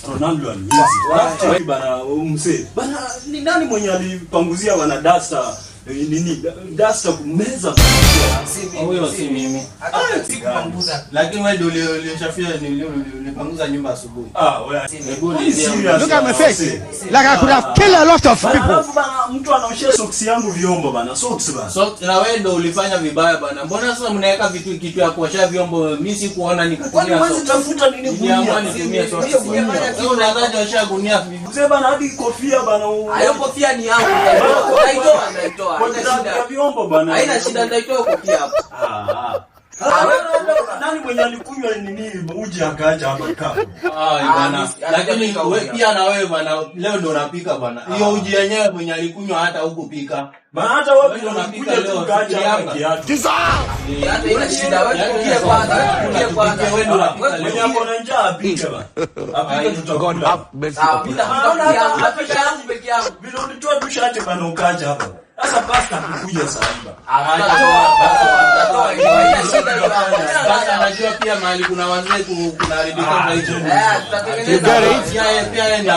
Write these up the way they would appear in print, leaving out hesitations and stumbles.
Ronaldo alizi. Bana mzee. Bana ni nani mwenye alipanguzia wana Duster? Nini Duster kumeza huyo si mimi. Sikupanguza. Lakini wewe ndio ulioshafia nilipanguza nyumba asubuhi. Wewe. Look at my face. Like I could have killed a lot of people. Bana mtu anaoshia socks yangu vyombo bana. Socks bana. So na wewe ndio ulifanya vibaya bana. Mbona sasa mnaweka kitu ya kuosha vyombo? Mimi sikuona nikatumia. Kwani wewe tafuta nini gunia? Nitumie socks. Wewe unadhani osha gunia vipi? Mzee bana hadi kofia bana. Hayo kofia ni yangu. Naitoa. Kwa vyombo bana. Haina shida, naitoa kofia hapo. Nani mwenye alikunywa nini uji akaacha hapa kapo? Bana. Lakini wewe pia na wewe bana leo ndio unapika bana. Hiyo uji yenyewe mwenye alikunywa hata hukupika. Bana hata wewe ndio unapika leo ukaacha hapa kiatu. Hata ina shida, wewe kukia kwanza. Wewe ndio unapika Mwenye leo. hapo na njaa apike bana. Apike tutakula. Pika yangu peke yangu. Vile ulitoa tu shati bana ukaacha hapa. Sasa pasta kukuja saiba. Sasa najua pia mahali kuna wazee kuna haribika hicho. Pia yeye ndio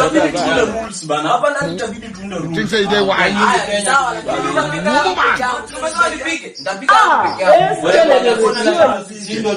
tuende rules bana. Hapa ndani itabidi tuende rules. Things say they why. Nitapika peke yangu. Ndio